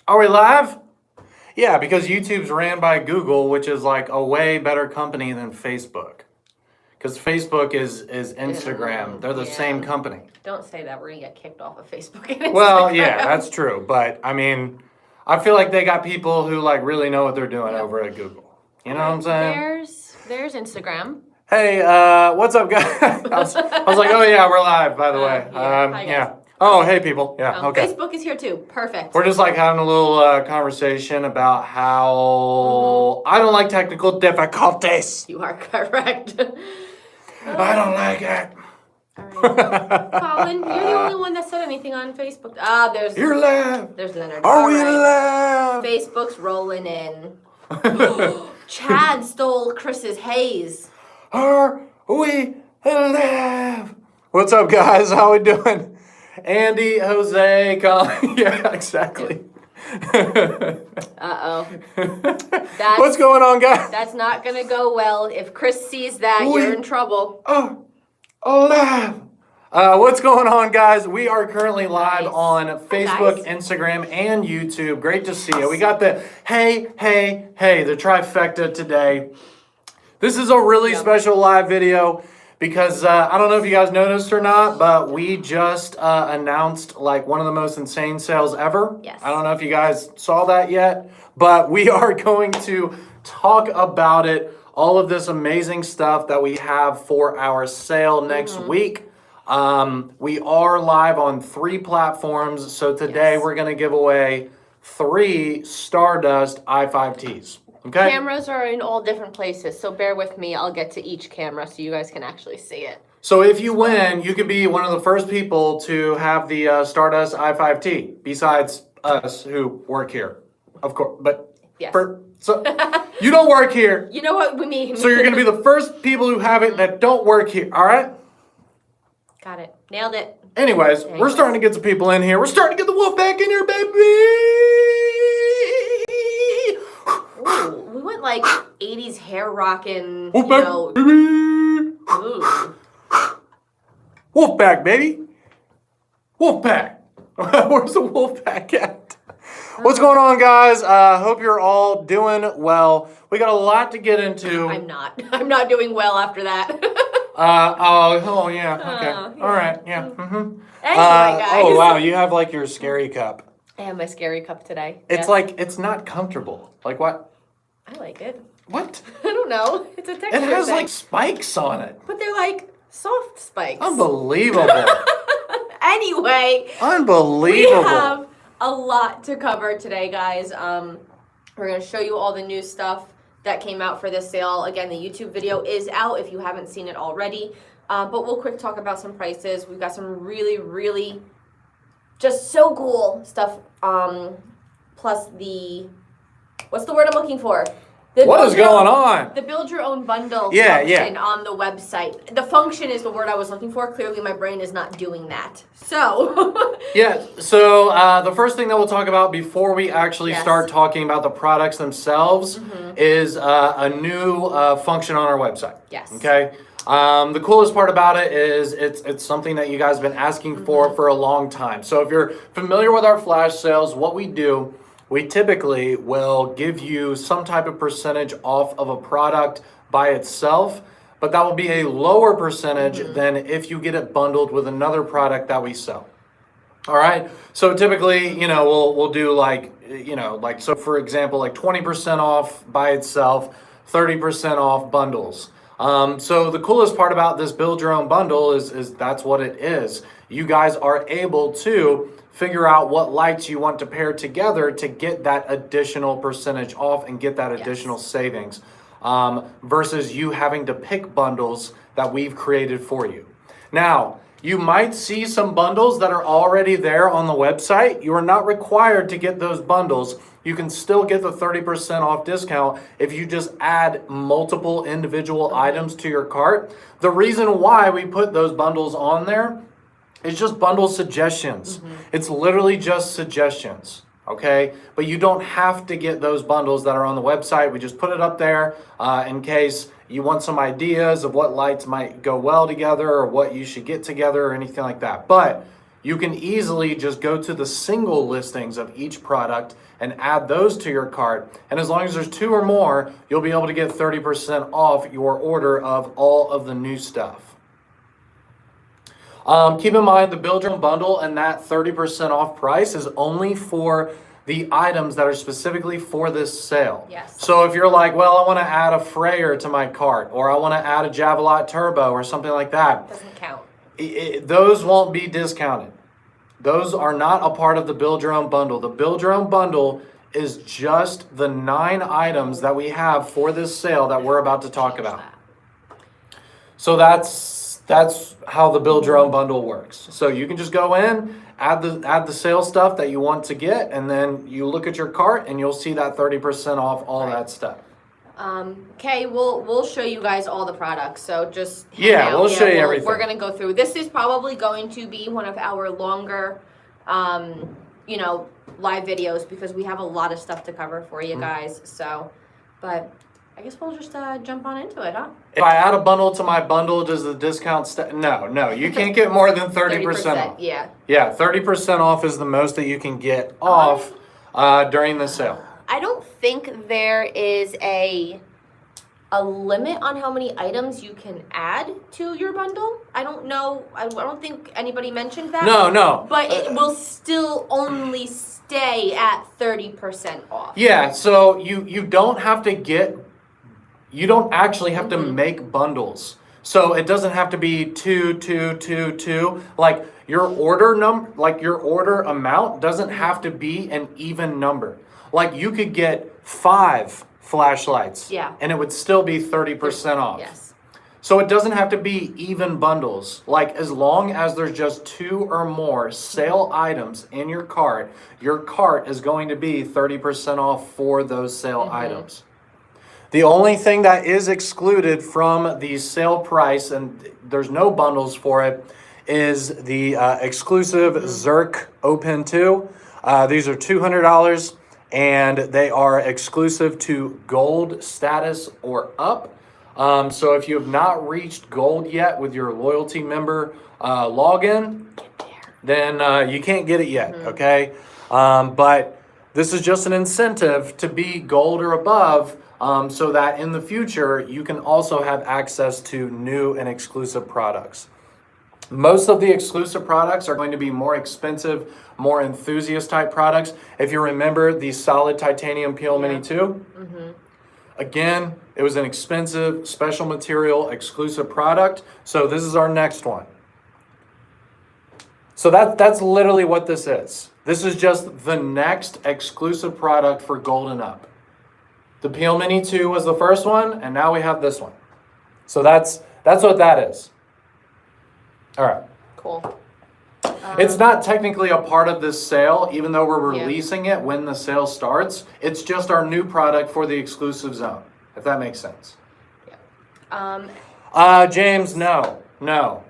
Are we live? Yeah, because YouTube's ran by Google, which is like a way better company than Facebook. Because Facebook is Instagram. They're the same company. Don't say that. We're going to get kicked off of Facebook and Instagram. Well, yeah, that's true. But I mean, I feel like they got people who like really know what they're doing over at Google. You know what I'm saying? There's Instagram. Hey, what's up, guys? I was like, oh yeah, we're live, by the way. Hi, guys. Oh, hey, people. Yeah, okay. Facebook is here too. Perfect. We're just like having a little conversation about how I don't like technical difficulties. You are correct. I don't like it. All right. Colin, you're the only one that said anything on Facebook. There's You're live. There's Leonard. Are we live? Facebook's rolling in. Chad stole Chris's haze. Are we live? What's up, guys? How we doing? Andy, Jose, Colin. Yeah, exactly. Uh-oh. What's going on, guys? That's not going to go well. If Chris sees that, you're in trouble. Oh, live. What's going on, guys? We are currently live on Facebook, Instagram, and YouTube. Great to see you. We got the hey, the trifecta today. This is a really special live video because I don't know if you guys noticed or not, but we just announced like one of the most insane sales ever. Yes. I don't know if you guys saw that yet, but we are going to talk about it. All of this amazing stuff that we have for our sale next week. We are live on 3 platforms. So today we're going to give away 3 Stardust i5Ts. Okay. Cameras are in all different places, so bear with me. I'll get to each camera so you guys can actually see it. So if you win, you could be one of the first people to have the Stardust i5T, besides us who work here, of course. But yes. So you don't work here. You know what we mean. So you're going to be the first people who have it that don't work here. All right. Got it. Nailed it. Anyways, we're starting to get some people in here. We're starting to get the wolf back in here, baby. Ooh, we went like 80s hair rockin', Wolfpack, baby. Ooh. Wolfpack, baby. Wolfpack. Where's the Wolfpack at? What's going on, guys? Hope you're all doing well. We got a lot to get into. I'm not doing well after that. Yeah. Okay. Yeah. All right. Yeah. Mm-hmm. Anyway, guys. Oh, wow. You have like your scary cup. I have my scary cup today. It's like, it's not comfortable. Like what? I like it. What? I don't know. It's a texture It has thing. like spikes on it. But they're like soft spikes. Unbelievable. Anyway. Unbelievable. We have a lot to cover today, guys. We're going to show you all the new stuff that came out for this sale. Again, the YouTube video is out if you haven't seen it already. But we'll quick talk about some prices. We've got some really, really just so cool stuff. Plus the, what's the word I'm looking for? What is going on? The build your own bundle function on the website. The function is the word I was looking for. Clearly my brain is not doing that. So. Yeah, so the first thing that we'll talk about before we actually start talking about the products themselves is a new function on our website. Yes. Okay. The coolest part about it is it's something that you guys have been asking for a long time. So if you're familiar with our flash sales, what we do, we typically will give you some type of percentage off of a product by itself, but that will be a lower percentage than if you get it bundled with another product that we sell. All right. So typically, we'll do so for example, like 20% off by itself, 30% off bundles. So the coolest part about this build your own bundle is that's what it is. You guys are able to figure out what lights you want to pair together to get that additional percentage off and get that additional savings, versus you having to pick bundles that we've created for you. Now, you might see some bundles that are already there on the website. You are not required to get those bundles. You can still get the 30% off discount if you just add multiple individual items to your cart. The reason why we put those bundles on there is just bundle suggestions. It's literally just suggestions, okay? But you don't have to get those bundles that are on the website. We just put it up there in case you want some ideas of what lights might go well together or what you should get together or anything like that. But you can easily just go to the single listings of each product and add those to your cart. And as long as there's 2 or more, you'll be able to get 30% off your order of all of the new stuff. Keep in mind the Build Your Own Bundle and that 30% off price is only for the items that are specifically for this sale. Yes. So if you're like, well, I want to add a Freyer to my cart, or I want to add a Javelot Turbo or something like that. Doesn't count. Those won't be discounted. Those are not a part of the Build Your Own Bundle. The Build Your Own Bundle is just the 9 items that we have for this sale that we're about to talk about. So that's how the Build Your Own Bundle works. So you can just go in, add the sale stuff that you want to get, and then you look at your cart and you'll see that 30% off all that stuff. Okay, we'll show you guys all the products. So just we'll show you everything. We're gonna go through. This is probably going to be one of our longer, live videos because we have a lot of stuff to cover for you guys. So, but I guess we'll just jump on into it, huh? If I add a bundle to my bundle, does the discount No, you can't get more than 30% off. Yeah. Yeah, 30% off is the most that you can get off during the sale. I don't think there is a limit on how many items you can add to your bundle. I don't know. I don't think anybody mentioned that. No. But it will still only stay at 30% off. Yeah, so you don't have to get, you don't actually have to make bundles. So it doesn't have to be 2, 2, 2, 2. Like your order amount doesn't have to be an even number. Like you could get 5 flashlights. Yeah. And it would still be 30% off. Yes. So it doesn't have to be even bundles. Like as long as there's just 2 or more sale items in your cart is going to be 30% off for those sale items. The only thing that is excluded from the sale price, and there's no bundles for it, is the exclusive Zerk Open 2. These are $200 and they are exclusive to gold status or up. So if you have not reached gold yet with your loyalty member login, then you can't get it yet, okay? But this is just an incentive to be gold or above so that in the future you can also have access to new and exclusive products. Most of the exclusive products are going to be more expensive, more enthusiast type products. If you remember the solid titanium Peel Mini 2, again, it was an expensive, special material, exclusive product. So this is our next one. So that's literally what this is. This is just the next exclusive product for Gold and Up. The Peel Mini 2 was the first one, and now we have this one. So that's what that is. All right. Cool. It's not technically a part of this sale, even though we're releasing it when the sale starts. It's just our new product for the exclusive zone, if that makes sense. Yeah. James, no.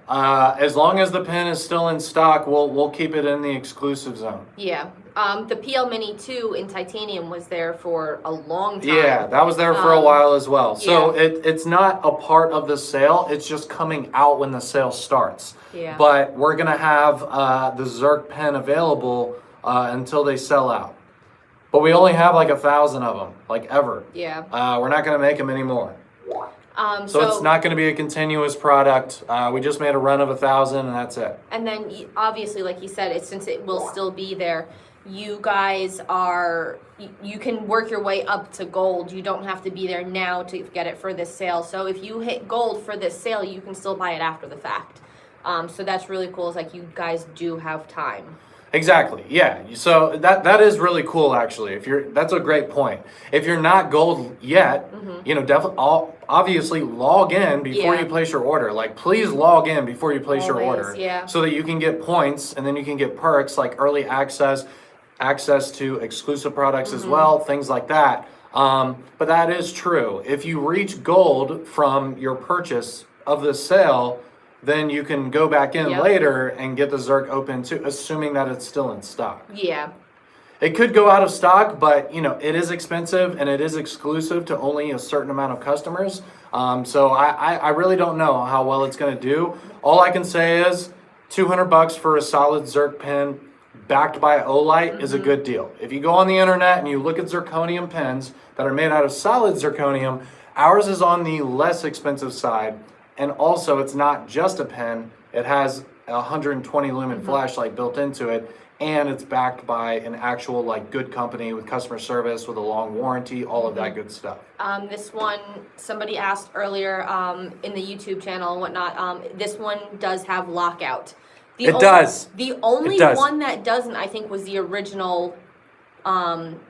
As long as the pen is still in stock, we'll keep it in the exclusive zone. Yeah. The PL Mini 2 in titanium was there for a long time. Yeah, that was there for a while as well. So it's not a part of the sale. It's just coming out when the sale starts. Yeah. But we're going to have the Zerk pen available until they sell out. But we only have like 1,000 of them, like ever. Yeah. We're not going to make them anymore. So it's not going to be a continuous product. We just made a run of 1,000 and that's it. And then obviously, like you said, since it will still be there, you guys you can work your way up to gold. You don't have to be there now to get it for this sale. So if you hit gold for this sale, you can still buy it after the fact. So that's really cool. It's like you guys do have time. Exactly. Yeah. So that is really cool, actually. That's a great point. If you're not gold yet, definitely obviously log in before you place your order. Like, please log in before you place your order, so that you can get points and then you can get perks like early access to exclusive products as well, things like that. But that is true. If you reach gold from your purchase of the sale, then you can go back in later and get the Zerk Open too, assuming that it's still in stock. Yeah. It could go out of stock, but it is expensive and it is exclusive to only a certain amount of customers. So I really don't know how well it's going to do. All I can say is $200 for a solid Zerk pen backed by Olight is a good deal. If you go on the internet and you look at zirconium pens that are made out of solid zirconium, ours is on the less expensive side. And also, it's not just a pen. It has a 120 lumen flashlight built into it, and it's backed by an actual like good company with customer service, with a long warranty, all of that good stuff. This one, somebody asked earlier in the YouTube channel and whatnot, this one does have lockout. It does. The only It does. one that doesn't, I think, was the original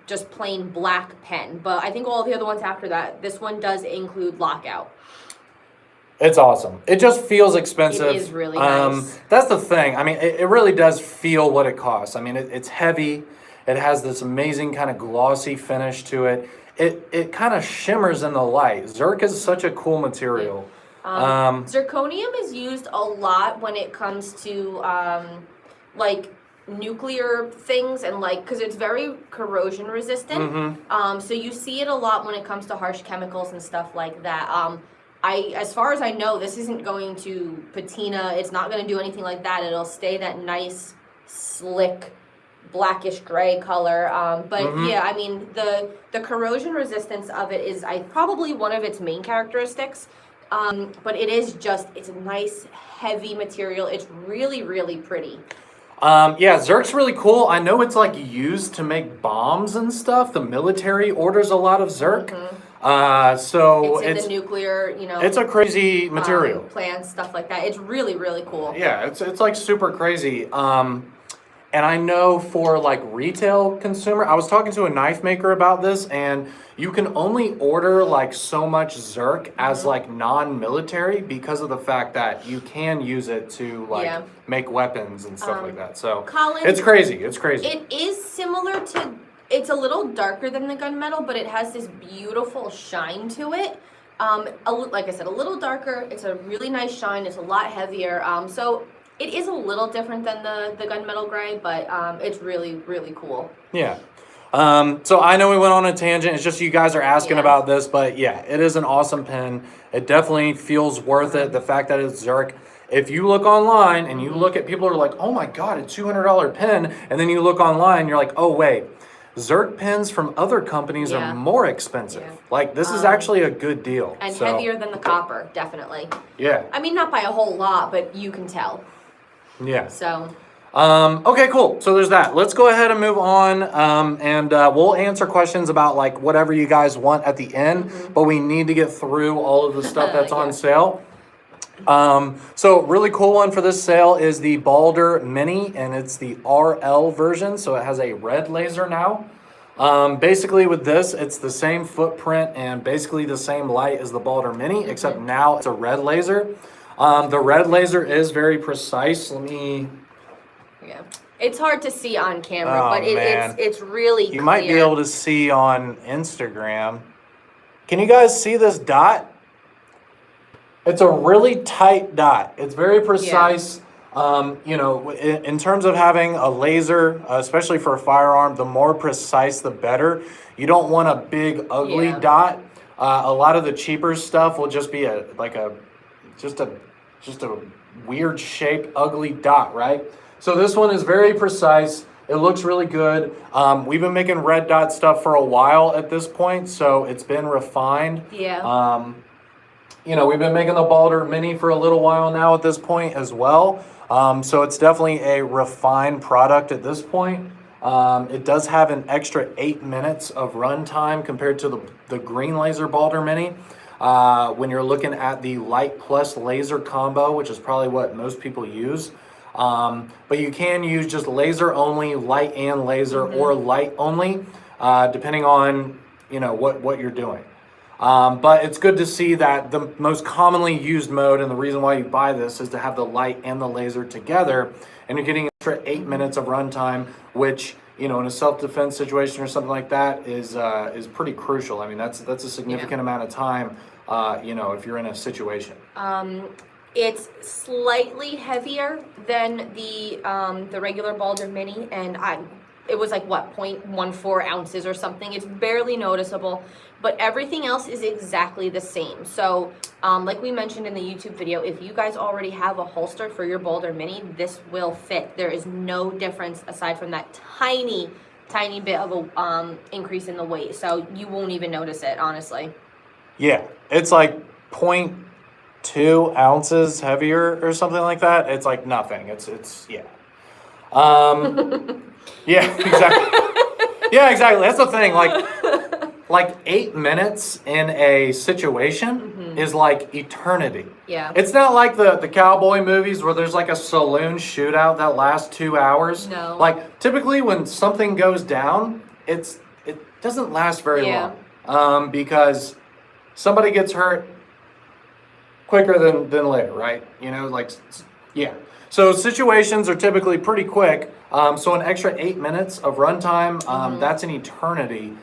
just plain black pen. But I think all the other ones after that, this one does include lockout. It's awesome. It just feels expensive. It is really nice. That's the thing. I mean, it really does feel what it costs. I mean, it's heavy. It has this amazing kind of glossy finish to it. It kind of shimmers in the light. Zerk is such a cool material. Zirconium is used a lot when it comes to like nuclear things and like because it's very corrosion resistant. So you see it a lot when it comes to harsh chemicals and stuff like that. As far as I know, this isn't going to patina. It's not going to do anything like that. It'll stay that nice, slick, blackish gray color. But yeah, I mean, the corrosion resistance of it is probably one of its main characteristics. But it is it's a nice, heavy material. It's really, really pretty. Yeah, Zerk's really cool. I know it's like used to make bombs and stuff. The military orders a lot of Zerk. So it's in the nuclear, it's a crazy material. Plants, stuff like that. It's really, really cool. Yeah, it's like super crazy. And I know for like retail consumer, I was talking to a knife maker about this, and you can only order like so much Zerk as like non-military because of the fact that you can use it to like make weapons and stuff like that. So Colin, it's crazy. It's crazy. It is similar to. It's a little darker than the gunmetal, but it has this beautiful shine to it. Like I said, a little darker. It's a really nice shine. It's a lot heavier. So it is a little different than the gunmetal gray, but it's really, really cool. Yeah. So I know we went on a tangent. It's just you guys are asking about this, but yeah, it is an awesome pen. It definitely feels worth it. The fact that it's Zerk. If you look online and you look at people who are like, oh my God, a $200 pen. And then you look online, you're like, oh wait. Zerk pens from other companies are more expensive. Yeah. Like, this is actually a good deal. And heavier than the copper, definitely. Yeah. I mean, not by a whole lot, but you can tell. Yeah. So. Okay, cool. So there's that. Let's go ahead and move on. And we'll answer questions about, like, whatever you guys want at the end. But we need to get through all of the stuff that's on sale. So really cool one for this sale is the Balder Mini, and it's the RL version, so it has a red laser now. Basically with this, it's the same footprint and basically the same light as the Balder Mini, except now it's a red laser. The red laser is very precise. Yeah, it's hard to see on camera, but it's really clear. You might be able to see on Instagram. Can you guys see this dot? It's a really tight dot. It's very precise. In terms of having a laser, especially for a firearm, the more precise, the better. You don't want a big, ugly dot. A lot of the cheaper stuff will just be just a weird shaped, ugly dot, right? So this one is very precise. It looks really good. We've been making red dot stuff for a while at this point, so it's been refined. Yeah. We've been making the Balder Mini for a little while now at this point as well. So it's definitely a refined product at this point. It does have an extra 8 minutes of run time compared to the green laser Balder Mini. When you're looking at the light plus laser combo, which is probably what most people use. But you can use just laser only, light and laser, or light only, depending on, what you're doing. But it's good to see that the most commonly used mode, and the reason why you buy this, is to have the light and the laser together, and you're getting an extra 8 minutes of runtime, which in a self-defense situation or something like that is pretty crucial. I mean, that's a significant amount of time, if you're in a situation. It's slightly heavier than the regular Balder Mini, and it was like what, 0.14 ounces or something. It's barely noticeable, but everything else is exactly the same. So like we mentioned in the YouTube video, if you guys already have a holster for your Boulder Mini, this will fit. There is no difference aside from that tiny bit of a increase in the weight. So you won't even notice it, honestly. Yeah, it's like 0.2 ounces heavier or something like that. It's like nothing. It's yeah. Yeah, exactly. Yeah, exactly. That's the thing. Like 8 minutes in a situation is like eternity. Yeah. It's not like the cowboy movies where there's like a saloon shootout that lasts 2 hours. No. Like typically when something goes down, it doesn't last very long. Because somebody gets hurt quicker than later, right? You know, like, yeah. So situations are typically pretty quick. So an extra 8 minutes of runtime, that's an eternity.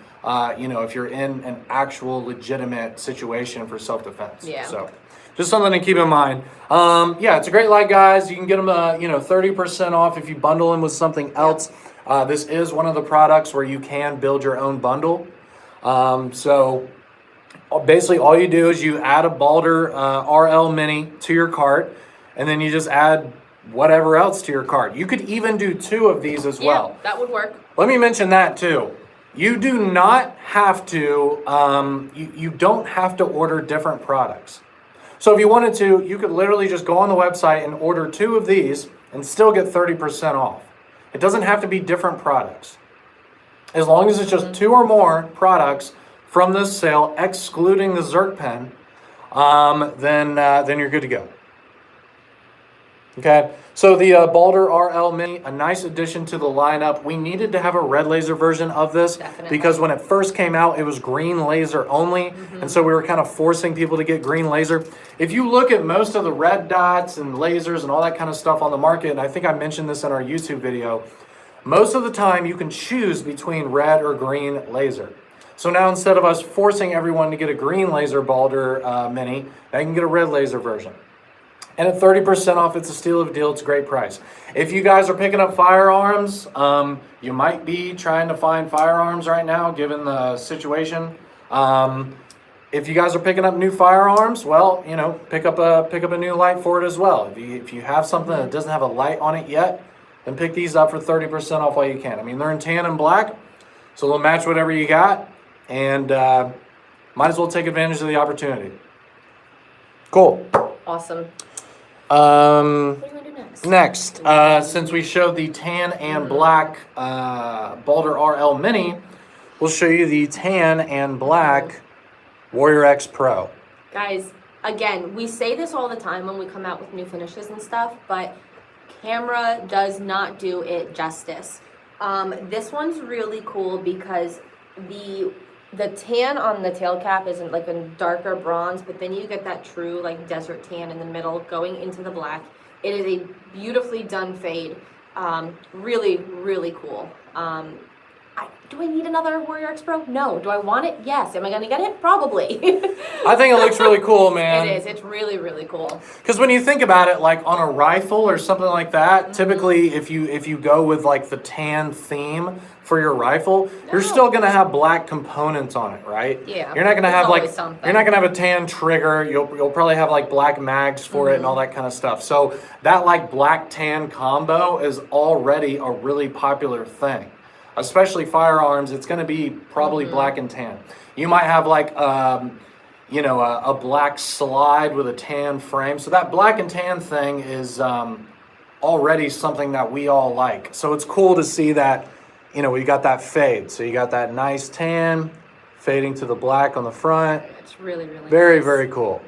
You know, if you're in an actual legitimate situation for self-defense. Yeah. So just something to keep in mind. Yeah, it's a great light, guys. You can get them, 30% off if you bundle them with something else. This is one of the products where you can build your own bundle. So basically all you do is you add a Balder RL Mini to your cart, and then you just add whatever else to your cart. You could even do 2 of these as well. Yeah, that would work. Let me mention that too. You do not have to, you don't have to order different products. So if you wanted to, you could literally just go on the website and order 2 of these and still get 30% off. It doesn't have to be different products. As long as it's just 2 or more products from this sale, excluding the Zerk pen, then you're good to go. Okay, so the Balder RL Mini, a nice addition to the lineup. We needed to have a red laser version of this. Definitely. Because when it first came out, it was green laser only, and so we were kind of forcing people to get green laser. If you look at most of the red dots and lasers and all that kind of stuff on the market, and I think I mentioned this in our YouTube video, most of the time you can choose between red or green laser. So now instead of us forcing everyone to get a green laser Balder Mini, now you can get a red laser version. And at 30% off, it's a steal of a deal. It's a great price. If you guys are picking up firearms, you might be trying to find firearms right now, given the situation. If you guys are picking up new firearms, well, pick up a new light for it as well. If you have something that doesn't have a light on it yet, then pick these up for 30% off while you can. I mean, they're in tan and black, so they'll match whatever you got, and might as well take advantage of the opportunity. Cool. Awesome. What do you want to do next? Since we showed the tan and black Balder RL Mini, we'll show you the tan and black Warrior X Pro. Guys, again, we say this all the time when we come out with new finishes and stuff, but camera does not do it justice. This one's really cool because the tan on the tail cap isn't like a darker bronze, but then you get that true like desert tan in the middle going into the black. It is a beautifully done fade. Really, really cool. Do I need another Warrior X Pro? No. Do I want it? Yes. Am I going to get it? Probably. I think it looks really cool, man. It is. It's really, really cool. Because when you think about it, like on a rifle or something like that, typically if you go with like the tan theme for your rifle, you're still gonna have black components on it, right? Yeah. You're not gonna have like something. you're not gonna have a tan trigger. You'll probably have like black mags for it and all that kind of stuff. So that like black tan combo is already a really popular thing. Especially firearms, it's going to be probably black and tan. You might have like, a black slide with a tan frame. So that black and tan thing is already something that we all like. So it's cool to see that, we got that fade. So you got that nice tan fading to the black on the front. It's really, really very, nice. very cool.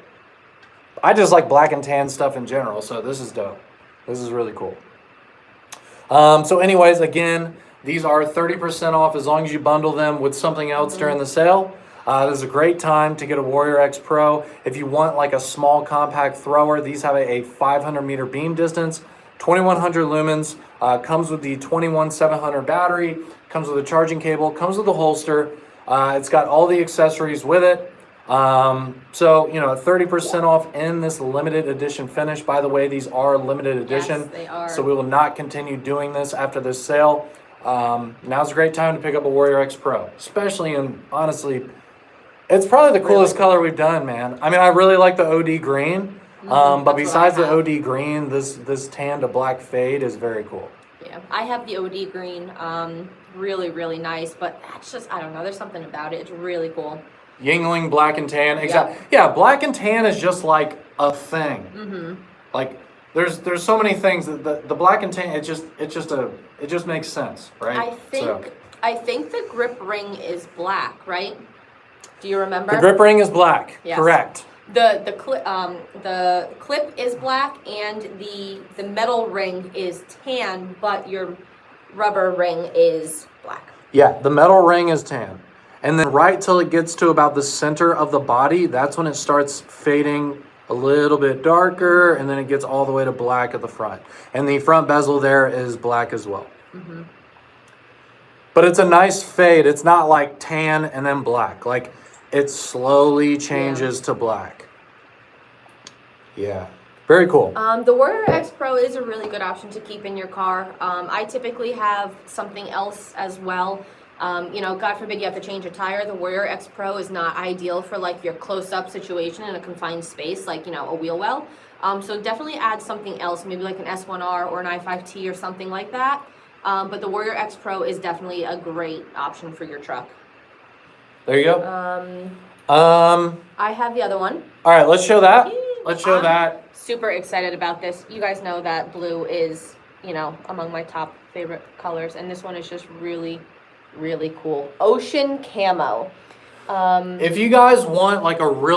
I just like black and tan stuff in general. So this is dope. This is really cool. So anyways, again, these are 30% off as long as you bundle them with something else during the sale. This is a great time to get a Warrior X Pro. If you want like a small compact thrower, these have a 500 meter beam distance, 2100 lumens, comes with the 21700 battery, comes with a charging cable, comes with a holster. It's got all the accessories with it. So, 30% off in this limited edition finish. By the way, these are limited edition. Yes, they are. So we will not continue doing this after this sale. Now's a great time to pick up a Warrior X Pro, especially in, honestly, it's probably the coolest color we've done, man. I mean, I really like the OD green, but besides the OD green, this tan to black fade is very cool. Yeah, I have the OD green, really, really nice, but that's just, I don't know, there's something about it. It's really cool. Yingling black and tan, exactly. Yeah, black and tan is just like a thing. Mm-hmm. Like there's so many things that the black and tan, it just makes sense, right? I think the grip ring is black, right? Do you remember? The grip ring is black. Yes. Correct. The clip is black, and the metal ring is tan, but your rubber ring is black. Yeah, the metal ring is tan. And then right till it gets to about the center of the body, that's when it starts fading a little bit darker, and then it gets all the way to black at the front. And the front bezel there is black as well. Mm-hmm. But it's a nice fade. It's not like tan and then black. Like, it slowly changes to black. Yeah. Very cool. The Warrior X Pro is a really good option to keep in your car. I typically have something else as well. God forbid you have to change a tire. The Warrior X Pro is not ideal for like your close-up situation in a confined space, like, a wheel well. So definitely add something else, maybe like an S1R or an i5T or something like that. But the Warrior X Pro is definitely a great option for your truck. There you go. I have the other one. All right, let's show that. Let's show that. Super excited about this. You guys know that blue is, among my top favorite colors, and this one is just really, really cool. Ocean camo. If you guys want like a real